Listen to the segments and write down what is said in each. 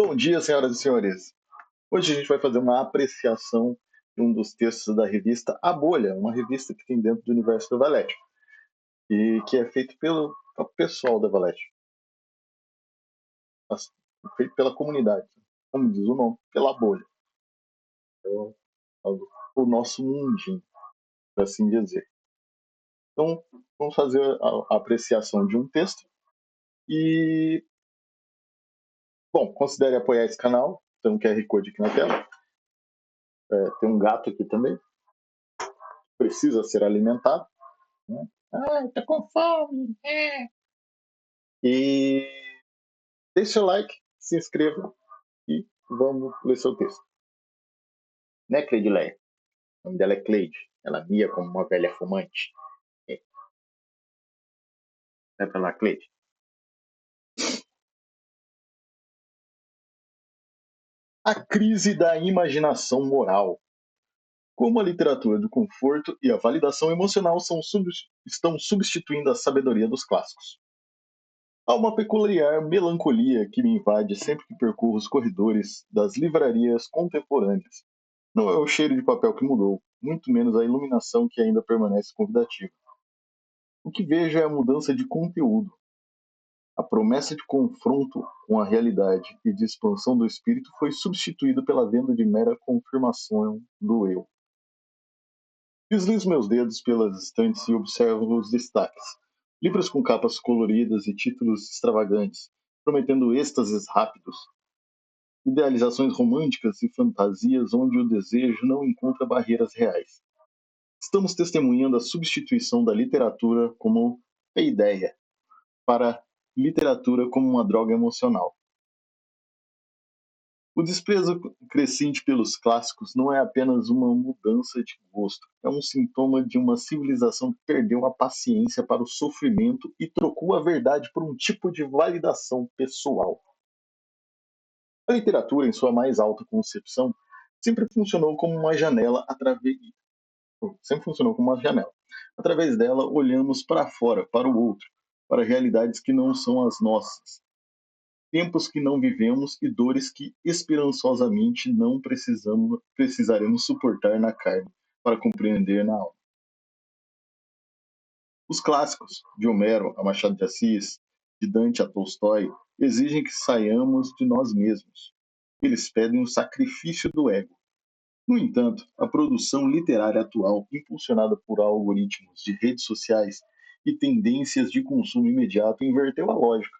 Bom dia, senhoras e senhores. Hoje a gente vai fazer uma apreciação de um dos textos da revista A Bolha, uma revista que tem dentro do universo da Valete e que é feito pelo pessoal da Valete, feito pela comunidade, como diz o nome, pela bolha. Então, o nosso mundinho, por assim dizer. Então, vamos fazer a apreciação de um texto e, bom, considere apoiar esse canal. Tem um QR Code aqui na tela. Tem um gato aqui também, precisa ser alimentado. Né? Ah, tá com fome. E deixe seu like, se inscreva e vamos ler seu texto. Né, Cleidileia? O nome dela é Cleide. Ela mia como uma velha fumante. É. Vai pra lá, Cleide. A crise da imaginação moral. Como a literatura do conforto e a validação emocional estão substituindo a sabedoria dos clássicos. Há uma peculiar melancolia que me invade sempre que percorro os corredores das livrarias contemporâneas. Não é o cheiro de papel que mudou, muito menos a iluminação que ainda permanece convidativa. O que vejo é a mudança de conteúdo. A promessa de confronto com a realidade e de expansão do espírito foi substituída pela venda de mera confirmação do eu. Deslizo meus dedos pelas estantes e observo os destaques. Livros com capas coloridas e títulos extravagantes, prometendo êxtases rápidos. Idealizações românticas e fantasias onde o desejo não encontra barreiras reais. Estamos testemunhando a substituição da literatura como a ideia para literatura como uma droga emocional. O desprezo crescente pelos clássicos não é apenas uma mudança de gosto, é um sintoma de uma civilização que perdeu a paciência para o sofrimento e trocou a verdade por um tipo de validação pessoal. A literatura, em sua mais alta concepção, sempre funcionou como uma janela através sempre funcionou como uma janela. Através dela, olhamos para fora, para o outro, para realidades que não são as nossas, tempos que não vivemos e dores que esperançosamente não precisaremos suportar na carne para compreender na alma. Os clássicos, de Homero a Machado de Assis, de Dante a Tolstói, exigem que saiamos de nós mesmos. Eles pedem o sacrifício do ego. No entanto, a produção literária atual, impulsionada por algoritmos de redes sociais e tendências de consumo imediato, inverteu a lógica.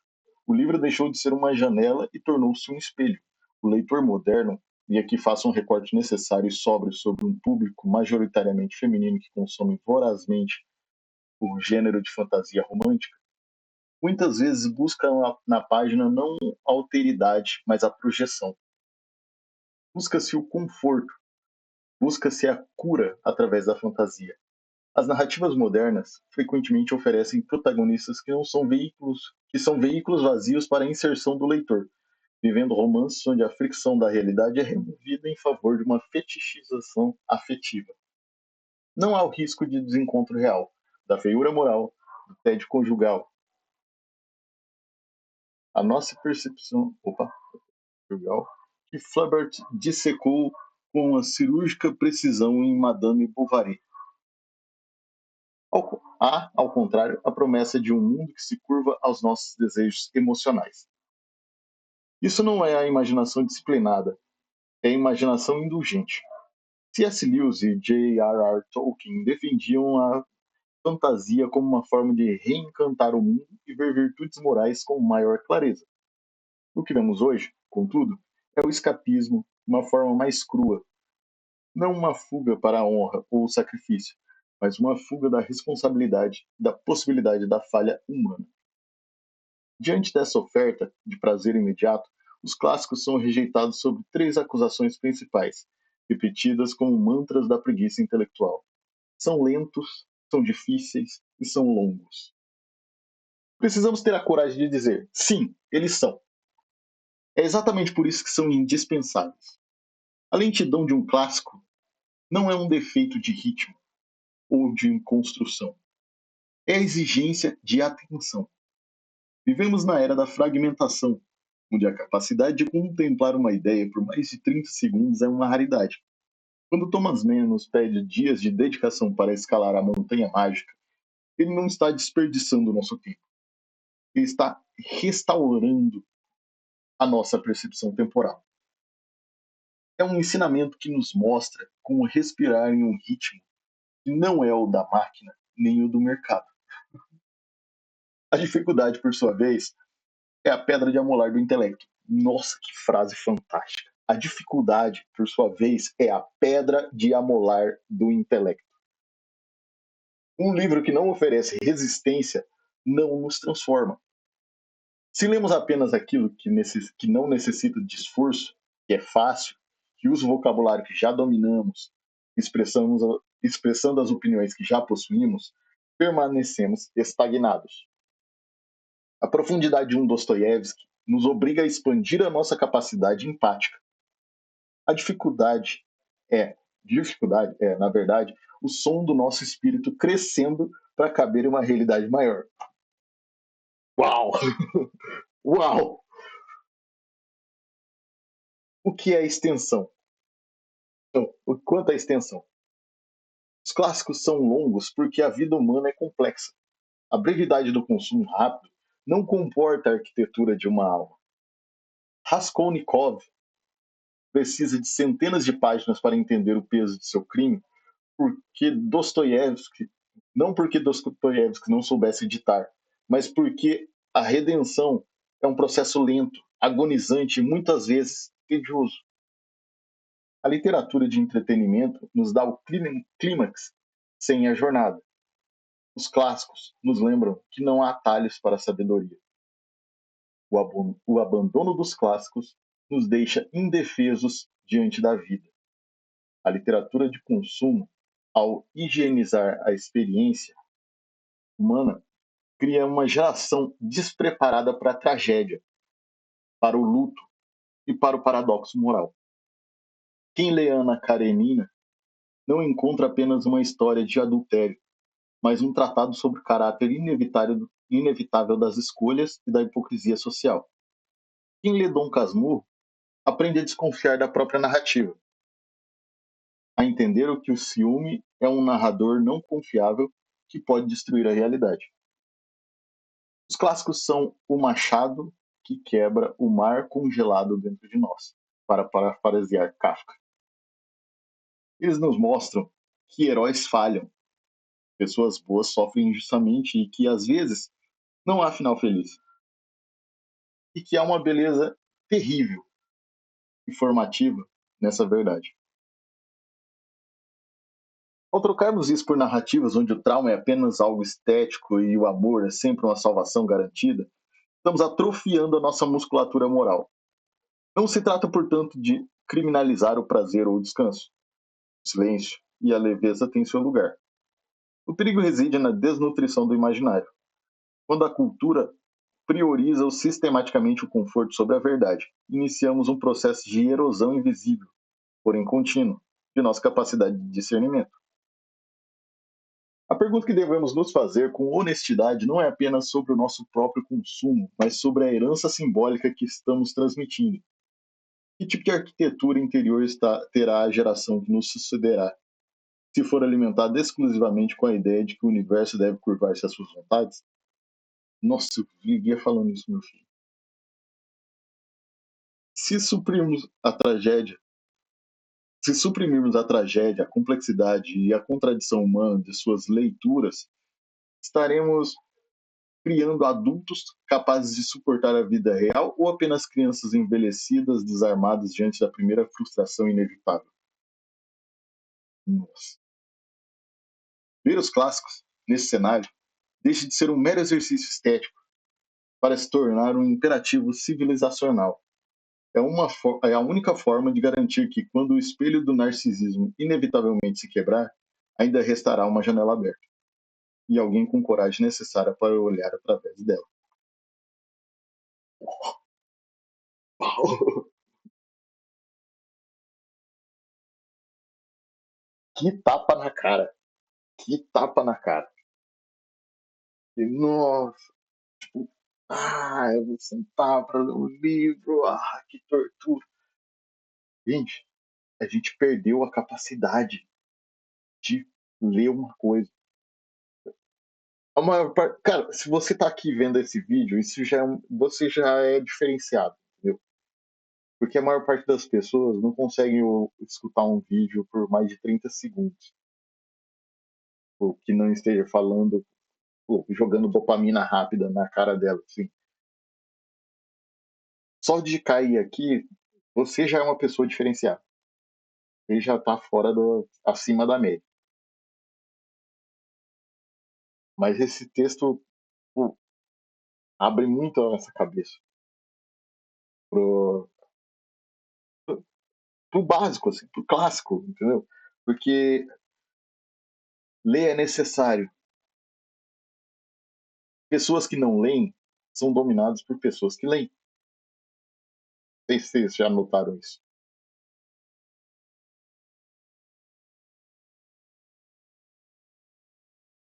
O livro deixou de ser uma janela e tornou-se um espelho. O leitor moderno, e aqui faço um recorte necessário e sóbrio sobre um público majoritariamente feminino que consome vorazmente o gênero de fantasia romântica, muitas vezes busca na página não a alteridade, mas a projeção. Busca-se o conforto, busca-se a cura através da fantasia. As narrativas modernas frequentemente oferecem protagonistas que não são veículos, que são veículos vazios para a inserção do leitor, vivendo romances onde a fricção da realidade é removida em favor de uma fetichização afetiva. Não há o risco de desencontro real, da feiura moral, do tédio conjugal. A nossa percepção, conjugal, que Flaubert dissecou com a cirúrgica precisão em Madame Bovary. Há, ao contrário, a promessa de um mundo que se curva aos nossos desejos emocionais. Isso não é a imaginação disciplinada, é a imaginação indulgente. C.S. Lewis e J.R.R. Tolkien defendiam a fantasia como uma forma de reencantar o mundo e ver virtudes morais com maior clareza. O que vemos hoje, contudo, é o escapismo, uma forma mais crua, não uma fuga para a honra ou o sacrifício, mas uma fuga da responsabilidade, da possibilidade da falha humana. Diante dessa oferta de prazer imediato, os clássicos são rejeitados sob três acusações principais, repetidas como mantras da preguiça intelectual. São lentos, são difíceis e são longos. Precisamos ter a coragem de dizer, sim, eles são. É exatamente por isso que são indispensáveis. A lentidão de um clássico não é um defeito de ritmo ou de construção. É a exigência de atenção. Vivemos na era da fragmentação. onde a capacidade de contemplar uma ideia por mais de 30 segundos é uma raridade. Quando Thomas Mann nos pede dias de dedicação para escalar a montanha mágica, ele não está desperdiçando o nosso tempo. Ele está restaurando a nossa percepção temporal. É um ensinamento que nos mostra como respirar em um ritmo que não é o da máquina nem o do mercado. A dificuldade, por sua vez, é a pedra de amolar do intelecto. Nossa, que frase fantástica. A dificuldade, por sua vez, é a pedra de amolar do intelecto. Um livro que não oferece resistência não nos transforma. Se lemos apenas aquilo que não necessita de esforço, que é fácil, que usa o vocabulário que já dominamos, expressando as opiniões que já possuímos, permanecemos estagnados. A profundidade de um Dostoiévski nos obriga a expandir a nossa capacidade empática. A dificuldade é, na verdade, o som do nosso espírito crescendo para caber em uma realidade maior. Uau! Uau! O que é extensão? Então, quanto à extensão? Os clássicos são longos porque a vida humana é complexa. A brevidade do consumo rápido não comporta a arquitetura de uma alma. Raskolnikov precisa de centenas de páginas para entender o peso de seu crime, porque Dostoiévski, não porque Dostoiévski não soubesse ditar, mas porque a redenção é um processo lento, agonizante e muitas vezes tedioso. A literatura de entretenimento nos dá o clímax sem a jornada. Os clássicos nos lembram que não há atalhos para a sabedoria. O abandono dos clássicos nos deixa indefesos diante da vida. A literatura de consumo, ao higienizar a experiência humana, cria uma geração despreparada para a tragédia, para o luto e para o paradoxo moral. Quem lê Ana Karenina não encontra apenas uma história de adultério, mas um tratado sobre o caráter inevitável das escolhas e da hipocrisia social. Quem lê Dom Casmurro aprende a desconfiar da própria narrativa, a entender o que o ciúme é um narrador não confiável que pode destruir a realidade. Os clássicos são o machado que quebra o mar congelado dentro de nós, para parafrasear Kafka. Eles nos mostram que heróis falham, pessoas boas sofrem injustamente e que, às vezes, não há final feliz. E que há uma beleza terrível e formativa nessa verdade. Ao trocarmos isso por narrativas onde o trauma é apenas algo estético e o amor é sempre uma salvação garantida, estamos atrofiando a nossa musculatura moral. Não se trata, portanto, de criminalizar o prazer ou o descanso. O silêncio e a leveza têm seu lugar. O perigo reside na desnutrição do imaginário. Quando a cultura prioriza sistematicamente o conforto sobre a verdade, iniciamos um processo de erosão invisível, porém contínuo, de nossa capacidade de discernimento. A pergunta que devemos nos fazer com honestidade não é apenas sobre o nosso próprio consumo, mas sobre a herança simbólica que estamos transmitindo. Que tipo de arquitetura interior terá a geração que nos sucederá, se for alimentada exclusivamente com a ideia de que o universo deve curvar-se às suas vontades? Nossa, eu vivia falando isso, meu filho. Se suprimirmos a tragédia, se suprimirmos a tragédia, a complexidade e a contradição humana de suas leituras, estaremos criando adultos capazes de suportar a vida real ou apenas crianças envelhecidas, desarmadas diante da primeira frustração inevitável? Nossa. Ler os clássicos, nesse cenário, deixa de ser um mero exercício estético para se tornar um imperativo civilizacional. É a única forma de garantir que, quando o espelho do narcisismo inevitavelmente se quebrar, ainda restará uma janela aberta e alguém com coragem necessária para olhar através dela. Que tapa na cara! Que tapa na cara! Nossa! Ah, eu vou sentar para ler um livro. Ah, que tortura. Gente, a gente perdeu a capacidade de ler uma coisa. A maior parte, cara, se você tá aqui vendo esse vídeo, isso já você já é diferenciado, entendeu? Porque a maior parte das pessoas não conseguem escutar um vídeo por mais de 30 segundos. Ou que não esteja falando, ou jogando dopamina rápida na cara dela, assim. Só de cair aqui, você já é uma pessoa diferenciada. Ele já tá fora acima da média. Mas esse texto, pô, abre muito a nossa cabeça pro, pro básico, assim, pro clássico, entendeu? Porque ler é necessário. Pessoas que não leem são dominadas por pessoas que leem. Não sei se vocês já notaram isso.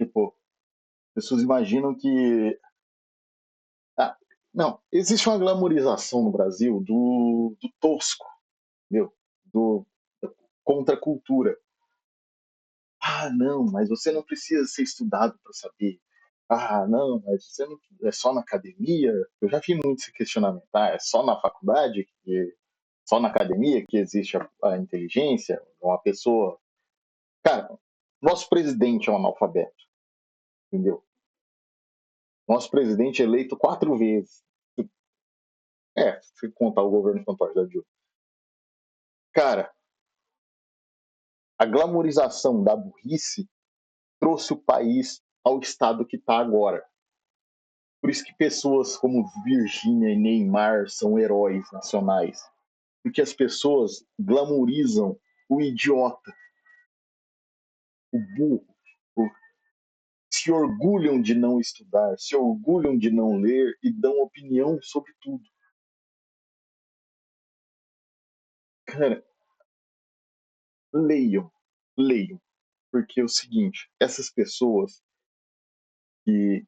Tipo, pessoas imaginam que. Ah, não, existe uma glamorização no Brasil do tosco, meu, do, da contracultura. Ah, não, mas você não precisa ser estudado para saber. Ah, não, mas você não é só na academia. Eu já vi muito esse questionamento. Ah, é só na faculdade, só na academia que existe a inteligência, uma pessoa. Cara, nosso presidente é um analfabeto, entendeu? Nosso presidente é eleito 4 vezes. É, se contar o governo Antônio da Dilma. Cara, a glamorização da burrice trouxe o país ao estado que está agora. Por isso que pessoas como Virgínia e Neymar são heróis nacionais. Porque as pessoas glamorizam o idiota, o burro, se orgulham de não estudar, se orgulham de não ler e dão opinião sobre tudo. Cara, leiam, leiam. Porque é o seguinte, essas pessoas que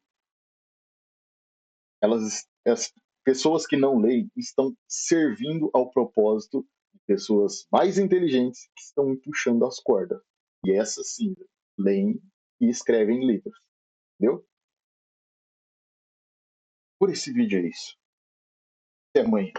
as pessoas que não leem estão servindo ao propósito de pessoas mais inteligentes que estão puxando as cordas. E essas sim, leem e escrevem livros. Entendeu? Por esse vídeo é isso. Até amanhã.